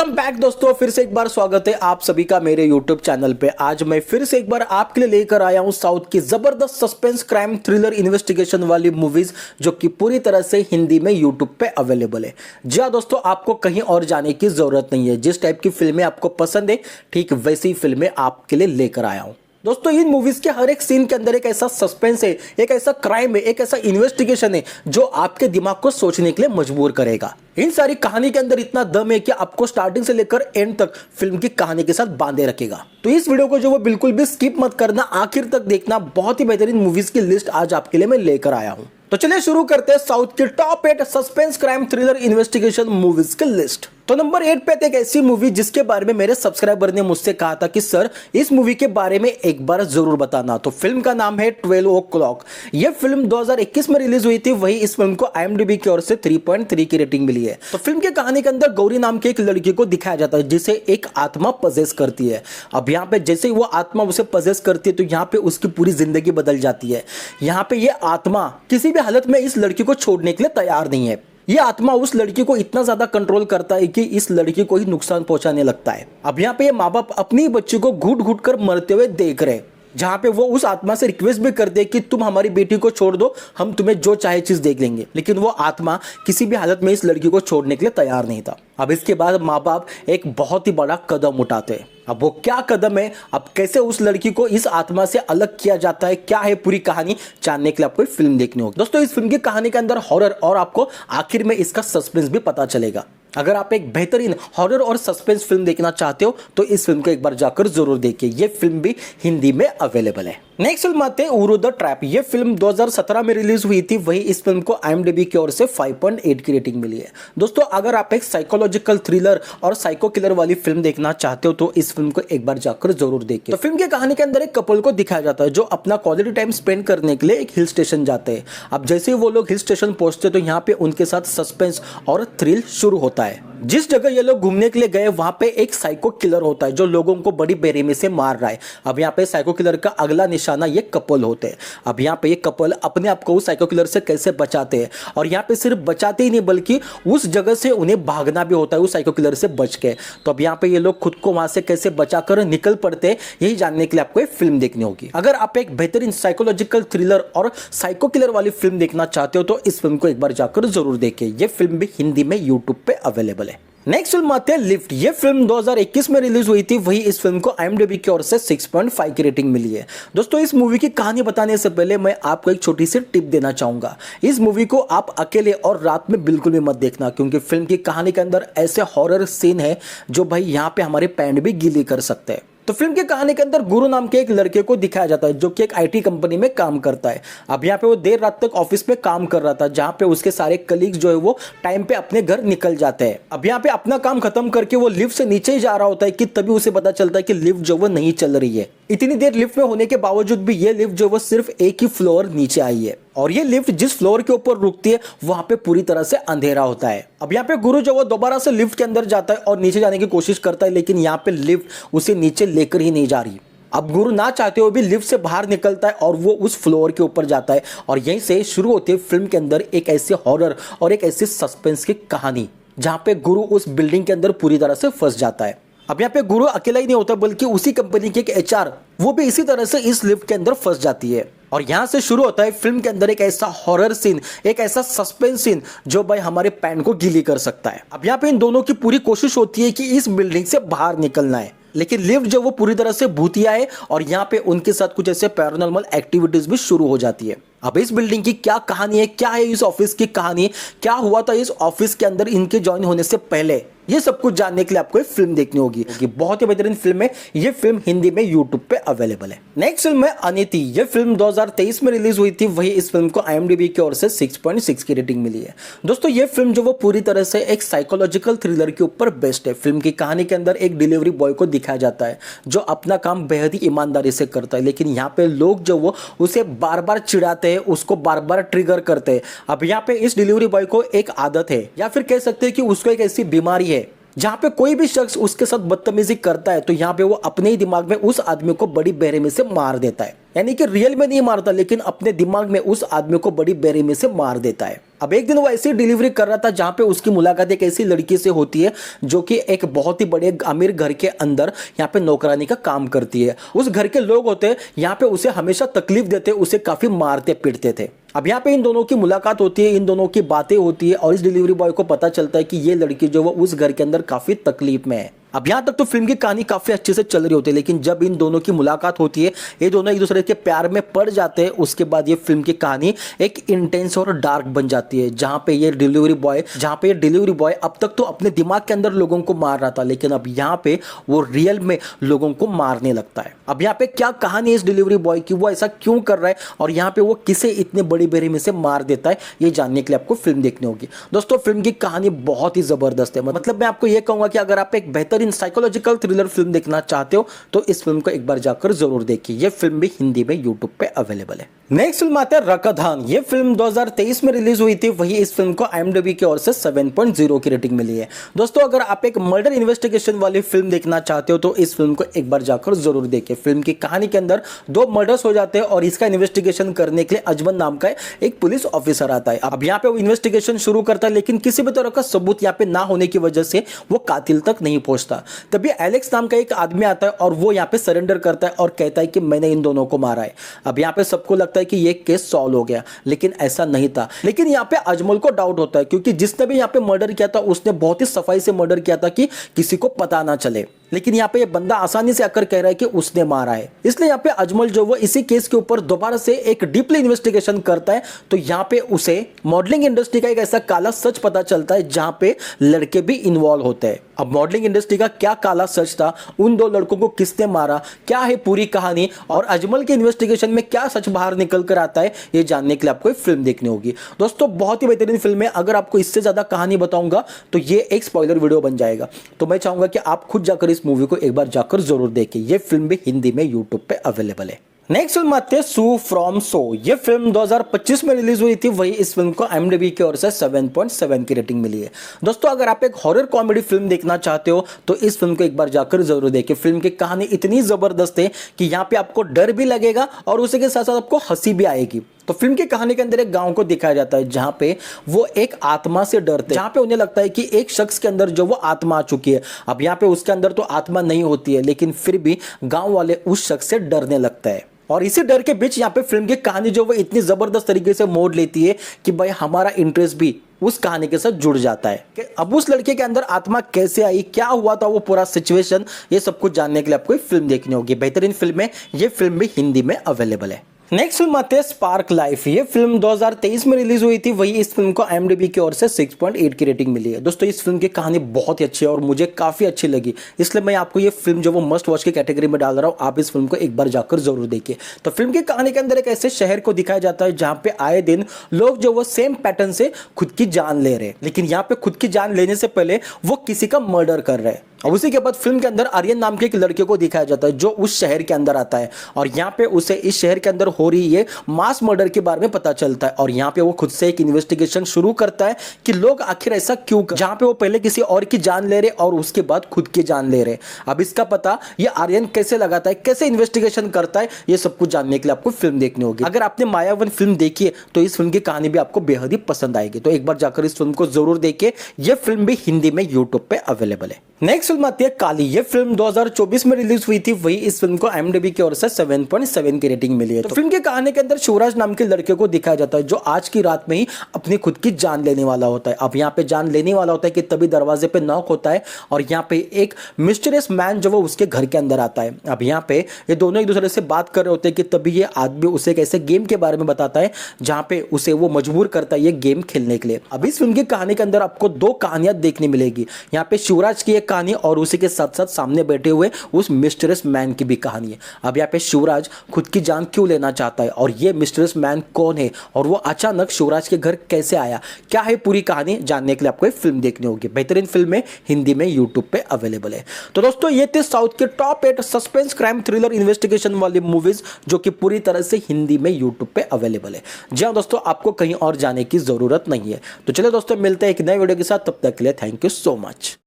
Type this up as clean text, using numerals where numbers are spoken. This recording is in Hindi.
वेलकम बैक दोस्तों, फिर से एक बार स्वागत है आप सभी का मेरे यूट्यूब चैनल पे। आज मैं फिर से एक बार आपके लिए लेकर आया हूं साउथ की जबरदस्त सस्पेंस क्राइम थ्रिलर इन्वेस्टिगेशन वाली मूवीज जो कि पूरी तरह से हिंदी में यूट्यूब पे अवेलेबल है। जी हाँ दोस्तों, आपको कहीं और जाने की जरूरत नहीं है। जिस टाइप की फिल्में आपको पसंद है ठीक वैसी फिल्में आपके लिए लेकर आया हूं। दोस्तों इन मूवीज के हर एक सीन के अंदर एक ऐसा सस्पेंस है, एक ऐसा क्राइम है, एक ऐसा इन्वेस्टिगेशन है जो आपके दिमाग को सोचने के लिए मजबूर करेगा। इन सारी कहानी के अंदर इतना दम है कि आपको स्टार्टिंग से लेकर एंड तक फिल्म की कहानी के साथ बांधे रखेगा। तो इस वीडियो को जो वो बिल्कुल भी स्किप मत करना, आखिर तक देखना। बहुत ही बेहतरीन मूवीज की लिस्ट आज आपके लिए मैं लेकर आया हूं। तो चलिए शुरू करते हैं साउथ की top 8 suspense crime thriller investigation movies की लिस्ट। तो नंबर 8 पे एक ऐसी मूवी जिसके बारे में मेरे सब्सक्राइबर ने मुझसे कहा था कि सर इस मूवी के बारे में एक बार जरूर बताना। तो फिल्म का नाम है 12 o'clock। यह फिल्म 2021 में रिलीज हुई थी। वही इस फिल्म को IMDb की ओर से 3.3 की रेटिंग मिली है। तो फिल्म की कहानी के अंदर गौरी नाम की एक लड़की को दिखाया जाता है जिसे एक आत्मा पजेस करती है। अब यहाँ पे जैसे ही वो आत्मा उसे पजेस करती है तो यहाँ पे उसकी पूरी जिंदगी बदल जाती है। यहाँ पे ये आत्मा किसी भी हालत में इस लड़की को छोड़ने के लिए तैयार नहीं है। ये आत्मा उस लड़की को इतना ज्यादा कंट्रोल करता है कि इस लड़की को ही नुकसान पहुंचाने लगता है। अब यहाँ पे ये माँ बाप अपनी बच्ची को घुट घुट कर मरते हुए देख रहे, जहां पे वो उस आत्मा से रिक्वेस्ट भी करते हैं कि तुम हमारी बेटी को छोड़ दो, हम तुम्हें जो चाहे चीज देख लेंगे। लेकिन वो आत्मा किसी भी हालत में इस लड़की को छोड़ने के लिए तैयार नहीं था। अब इसके बाद माँ बाप एक बहुत ही बड़ा कदम उठाते हैं। अब वो क्या कदम है, अब कैसे उस लड़की को इस आत्मा से अलग किया जाता है, क्या है पूरी कहानी, जानने के लिए आपको फिल्म देखनी होगी। दोस्तों इस फिल्म की कहानी के अंदर हॉरर और आपको आखिर में इसका सस्पेंस भी पता चलेगा। अगर आप एक बेहतरीन हॉरर और सस्पेंस फिल्म देखना चाहते हो तो इस फिल्म को एक बार जाकर जरूर देखिए। ये फिल्म भी हिंदी में अवेलेबल है। नेक्स्ट फिल्म आते हैं उरू द ट्रैप। ये फिल्म 2017 में रिलीज हुई थी। वही इस फिल्म को IMDb की ओर से 5.8 की रेटिंग मिली है। दोस्तों अगर आप एक साइकोलॉजिकल थ्रिलर और साइको किलर वाली फिल्म देखना चाहते हो तो इस फिल्म को एक बार जाकर जरूर देखिए। तो फिल्म की कहानी के अंदर एक कपल को दिखाया जाता है जो अपना क्वालिटी टाइम स्पेंड करने के लिए एक हिल स्टेशन जाते हैं। अब जैसे ही वो लोग हिल स्टेशन पहुंचते तो यहाँ पे उनके साथ सस्पेंस और थ्रिल शुरू होता है। जिस जगह ये लोग घूमने के लिए गए वहां पे एक साइको किलर होता है जो लोगों को बड़ी बेरहमी से मार रहा है। अब यहाँ पे साइको किलर का अगला निशाना ये कपल होते हैं। अब यहाँ पे ये कपल अपने आप को उस साइको किलर से कैसे बचाते हैं, और यहाँ पे सिर्फ बचाते ही नहीं बल्कि उस जगह से उन्हें भागना भी होता है उस साइको किलर से बच के। तो अब यहाँ पे ये लोग खुद को वहां से कैसे बचाकर निकल पड़ते हैं, यही जानने के लिए आपको एक फिल्म देखनी होगी। अगर आप एक बेहतरीन साइकोलॉजिकल थ्रिलर और साइको किलर वाली फिल्म देखना चाहते हो तो इस फिल्म को एक बार जाकर जरूर देखिए। ये फिल्म भी हिंदी में यूट्यूब पे अवेलेबल है। नेक्स्ट फिल्म आते हैं लिफ्ट। ये फिल्म 2021 में रिलीज हुई थी। वही इस फिल्म को IMDb की ओर से 6.5 की रेटिंग मिली है। दोस्तों इस मूवी की कहानी बताने से पहले मैं आपको एक छोटी सी टिप देना चाहूंगा। इस मूवी को आप अकेले और रात में बिल्कुल भी मत देखना, क्योंकि फिल्म की कहानी के अंदर ऐसे हॉरर सीन है जो भाई यहाँ पे हमारे पैंट भी गीली कर सकते हैं। तो फिल्म की कहानी के अंदर गुरु नाम के एक लड़के को दिखाया जाता है जो कि एक IT कंपनी में काम करता है। अब यहाँ पे वो देर रात तक ऑफिस में काम कर रहा था, जहाँ पे उसके सारे कलीग्स जो है वो टाइम पे अपने घर निकल जाते हैं। अब यहाँ पे अपना काम खत्म करके वो लिफ्ट से नीचे ही जा रहा होता है कि तभी उसे पता चलता है कि लिफ्ट जो वो नहीं चल रही है। इतनी देर लिफ्ट में होने के बावजूद भी ये लिफ्ट जो वो सिर्फ एक ही फ्लोर नीचे आई है, और ये लिफ्ट जिस फ्लोर के ऊपर रुकती है वहां पे पूरी तरह से अंधेरा होता है। अब यहाँ पे गुरु जो वो दोबारा से लिफ्ट के अंदर जाता है और नीचे जाने की कोशिश करता है, लेकिन यहाँ पे लिफ्ट उसे नीचे लेकर ही नहीं जा रही। अब गुरु ना चाहते हुए भी लिफ्ट से बाहर निकलता है और वो उस फ्लोर के ऊपर जाता है, और यहीं से शुरू होती है फिल्म के अंदर एक ऐसे हॉरर और एक ऐसी सस्पेंस की कहानी जहाँ पे गुरु उस बिल्डिंग के अंदर पूरी तरह से फंस जाता है। अब यहाँ पे गुरु अकेला ही नहीं होता बल्कि उसी कंपनी की एक HR वो भी इसी तरह से इस लिफ्ट के अंदर फंस जाती है, और यहाँ से शुरू होता है फिल्म के अंदर एक ऐसा हॉरर सीन, एक ऐसा सस्पेंस सीन जो भाई हमारे पैंट को गीली कर सकता है। अब यहाँ पे इन दोनों की पूरी कोशिश होती है कि इस बिल्डिंग से बाहर निकलना है, लेकिन लिफ्ट जो वो पूरी तरह से भूतिया है और यहाँ पे उनके साथ कुछ ऐसे पैरानॉर्मल एक्टिविटीज भी शुरू हो जाती है। अब इस बिल्डिंग की क्या कहानी है, क्या है इस ऑफिस की कहानी, क्या हुआ था इस ऑफिस के अंदर इनके ज्वाइन होने से पहले, ये सब कुछ जानने के लिए आपको एक फिल्म देखनी होगी। बहुत ही बेहतरीन फिल्म है। ये फिल्म हिंदी में यूट्यूब पे अवेलेबल है। नेक्स्ट फिल्म है अनिति। ये फिल्म 2023 में रिलीज हुई थी। वही इस फिल्म को IMDb की ओर से 6.6 की रेटिंग मिली है। दोस्तों ये फिल्म जो वो पूरी तरह से एक साइकोलॉजिकल थ्रिलर के ऊपर बेस्ड है। फिल्म की कहानी के अंदर एक डिलीवरी बॉय को दिखाया जाता है जो अपना काम बेहद ही ईमानदारी से करता है, लेकिन यहाँ पे लोग जो वो उसे बार बार चिढ़ाते हैं, उसको बार बार ट्रिगर करते हैं। अब यहाँ पे इस डिलीवरी बॉय को एक आदत है, या फिर कह सकते हैं कि उसको एक ऐसी बीमारी है जहां पे कोई भी शख्स उसके साथ बदतमीजी करता है तो यहाँ पे वो अपने ही दिमाग में उस आदमी को बड़ी बेरहमी से मार देता है। यानी कि रियल में नहीं मारता लेकिन अपने दिमाग में उस आदमी को बड़ी बेरहमी से मार देता है। अब एक दिन वो ऐसी डिलीवरी कर रहा था जहां पे उसकी मुलाकात एक ऐसी लड़की से होती है जो कि एक बहुत ही बड़े अमीर घर के अंदर यहाँ पे नौकरानी का काम करती है। उस घर के लोग होते हैं यहाँ पे उसे हमेशा तकलीफ देते, उसे काफी मारते पीटते थे। अब यहाँ पे इन दोनों की मुलाकात होती है, इन दोनों की बातें होती है और इस डिलीवरी बॉय को पता चलता है कि ये लड़की जो वो उस घर के अंदर काफी तकलीफ में है। अब यहाँ तक तो फिल्म की कहानी काफी अच्छे से चल रही होती है, लेकिन जब इन दोनों की मुलाकात होती है, ये दोनों एक दूसरे के प्यार में पड़ जाते हैं, उसके बाद ये फिल्म की कहानी एक इंटेंस और डार्क बन जाती है। जहाँ पे ये डिलीवरी बॉय अब तक तो अपने दिमाग के अंदर लोगों को मार रहा था, लेकिन अब यहाँ पे वो रियल में लोगों को मारने लगता है। अब यहाँ पे क्या कहानी है इस डिलीवरी बॉय की, वो ऐसा क्यों कर रहा है और यहाँ पे वो किसे इतने बड़ी बेरहमी से मार देता है, ये जानने के लिए आपको फिल्म देखनी होगी। दोस्तों फिल्म की कहानी बहुत ही जबरदस्त है। मतलब मैं आपको ये कहूंगा कि अगर आप एक बेहतरीन साइकोलॉजिकल थ्रिलर फिल्म देखना चाहते हो तो इस फिल्म को एक बार जाकर जरूर देखिए। ये फिल्म भी हिंदी में यूट्यूब पे अवेलेबल है। नेक्स्ट फिल्म आते हैं रकाधान। ये फिल्म 2023 में रिलीज हुई थी। वही इस फिल्म को IMDb की ओर से 7.0 की रेटिंग मिली है। दोस्तों अगर आप एक मर्डर इन्वेस्टिगेशन वाली फिल्म देखना चाहते हो तो इस फिल्म को एक बार जाकर जरूर देखिए। फिल्म की कहानी के अंदर 2 मर्डर्स हो जाते हैं और इसका इन्वेस्टिगेशन करने के लिए अजमल नाम का एक पुलिस ऑफिसर आता है। अब यहाँ पे वो इन्वेस्टिगेशन शुरू करता है, लेकिन किसी भी तरह का सबूत यहाँ पे ना होने की वजह से वो कातिल तक नहीं पहुंचता। तभी एलेक्स नाम का एक आदमी आता है और वो यहाँ पे सरेंडर करता है और कहता है कि मैंने इन दोनों को मारा है। अब यहाँ पे सबको लगता है कि ये केस सॉल्व हो गया, लेकिन ऐसा नहीं था। लेकिन यहाँ पे अजमल को डाउट होता है, क्योंकि जिसने भी यहाँ पे मर्डर किया था उसने बहुत ही सफाई से मर्डर किया था कि किसी को पता ना चले। लेकिन यहाँ पे ये बंदा आसानी से आकर कह रहा है कि उसने मारा है। इसलिए यहाँ पे अजमल जो वो इसी केस के ऊपर दोबारा से एक डीपली इन्वेस्टिगेशन करता है। तो यहाँ पे उसे मॉडलिंग इंडस्ट्री का एक ऐसा काला सच पता चलता है जहाँ पे लड़के भी इन्वॉल्व होते हैं। अब मॉडलिंग इंडस्ट्री का क्या काला सच था, उन 2 लड़कों को किसने मारा, क्या है पूरी कहानी और अजमल के इन्वेस्टिगेशन में क्या सच बाहर निकल कर आता है, ये जानने के लिए आपको फिल्म देखनी होगी। दोस्तों बहुत ही बेहतरीन फिल्म है। अगर आपको इससे ज्यादा कहानी बताऊंगा तो ये एक स्पॉइलर वीडियो बन जाएगा। तो मैं चाहूंगा कि आप खुद जाकर इस मूवी को एक बार जाकर जरूर देखिए। ये फिल्म भी हिंदी में यूट्यूब पे अवेलेबल है। नेक्स्ट फिल्म आती है सू फ्रॉम सो। ये फिल्म 2025 में रिलीज हुई थी। वही इस फिल्म को IMDb की ओर से 7.7 की रेटिंग मिली है। दोस्तों अगर आप एक हॉरर कॉमेडी फिल्म देखना चाहते हो तो इस फिल्म को एक बार जाकर जरूर देखिए। फिल्म की कहानी इतनी जबरदस्त है कि यहाँ पे आपको डर भी लगेगा और उसी के साथ साथ आपको हंसी भी आएगी। तो फिल्म की कहानी के अंदर एक गांव को दिखाया जाता है जहां पे वो एक आत्मा से डरते हैं, जहां पे उन्हें लगता है कि एक शख्स के अंदर जो वो आत्मा आ चुकी है। अब यहाँ पे उसके अंदर तो आत्मा नहीं होती है, लेकिन फिर भी गांव वाले उस शख्स से डरने लगता है। और इसी डर के बीच यहाँ पे फिल्म की कहानी जो वो इतनी जबरदस्त तरीके से मोड़ लेती है कि भाई हमारा इंटरेस्ट भी उस कहानी के साथ जुड़ जाता है कि अब उस लड़के के अंदर आत्मा कैसे आई, क्या हुआ था, वो पूरा सिचुएशन, ये सब कुछ जानने के लिए आपको फिल्म देखनी होगी। बेहतरीन फिल्म है। ये फिल्म भी हिंदी में अवेलेबल है। नेक्स्ट फिल्म आती है स्पार्क लाइफ। ये फिल्म 2023 में रिलीज हुई थी। वही इस फिल्म को IMDb की ओर से 6.8 की रेटिंग मिली है। दोस्तों इस फिल्म की कहानी बहुत ही अच्छी है और मुझे काफी अच्छी लगी, इसलिए मैं आपको ये फिल्म जो वो मस्ट वॉच की कैटेगरी में डाल रहा हूँ। आप इस फिल्म को एक बार जाकर जरूर देखिए। तो फिल्म की कहानी के अंदर एक ऐसे शहर को दिखाया जाता है जहाँ पे आए दिन लोग जो वो सेम पैटर्न से खुद की जान ले रहे हैं, लेकिन यहाँ पे खुद की जान लेने से पहले वो किसी का मर्डर कर रहे हैं। और उसी के बाद फिल्म के अंदर आर्यन नाम के एक लड़के को दिखाया जाता है जो उस शहर के अंदर आता है और यहाँ पे उसे इस शहर के अंदर हो रही है मास मर्डर के बारे में पता चलता है। और यहाँ पे वो खुद से एक इन्वेस्टिगेशन शुरू करता है कि लोग आखिर ऐसा क्यों कर, जहाँ पे वो पहले किसी और की जान ले रहे और उसके बाद खुद की जान ले रहे। अब इसका पता ये आर्यन कैसे लगाता है, कैसे इन्वेस्टिगेशन करता है, ये सब कुछ जानने के लिए आपको फिल्म देखनी होगी। अगर आपने मायावन फिल्म देखी है तो इस फिल्म की कहानी भी आपको बेहद ही पसंद आएगी। तो एक बार जाकर इस फिल्म को जरूर देखिए। ये फिल्म भी हिंदी में यूट्यूब पे अवेलेबल है। नेक्स्ट फिल्म आती है काली। ये फिल्म 2024 में रिलीज हुई थी। वही इस फिल्म को IMDb की ओर से 7.7 की रेटिंग मिली है। तो फिल्म की कहानी के अंदर शिवराज नाम के लड़के को दिखाया जाता है जो आज की रात में ही अपनी खुद की जान लेने वाला होता है। अब यहाँ पे जान लेने वाला होता है कि तभी दरवाजे पे नॉक होता है और यहाँ पे एक मिस्टीरियस मैन जो वो उसके घर के अंदर आता है। अब यहाँ पे ये दोनों एक दूसरे से बात कर रहे होते हैं कि तभी ये आदमी उसे एक ऐसे गेम के बारे में बताता है जहाँ पे उसे वो मजबूर करता है ये गेम खेलने के लिए। अब इस फिल्म की कहानी के अंदर आपको 2 कहानियां देखने मिलेगी। यहाँ पे शिवराज की एक कहानी और उसी के साथ साथ सामने बैठे हुए उस मिस्टीरियस मैन की भी कहानी है। अब यहाँ पे शिवराज खुद की जान क्यों लेना चाहता है और ये मिस्टीरियस मैन कौन है और वो अचानक शिवराज के घर कैसे आया, क्या है पूरी कहानी, जानने के लिए आपको फिल्म देखनी होगी। बेहतरीन फिल्म है, हिंदी में यूट्यूब पे अवेलेबल है। तो दोस्तों ये थे साउथ के top 8 suspense crime thriller investigation वाली मूवीज जो कि पूरी तरह से हिंदी में यूट्यूब पे अवेलेबल है। जी हाँ दोस्तों, आपको कहीं और जाने की जरूरत नहीं है। तो चलिए दोस्तों मिलते हैं एक नए वीडियो के साथ, तब तक के लिए थैंक यू सो मच।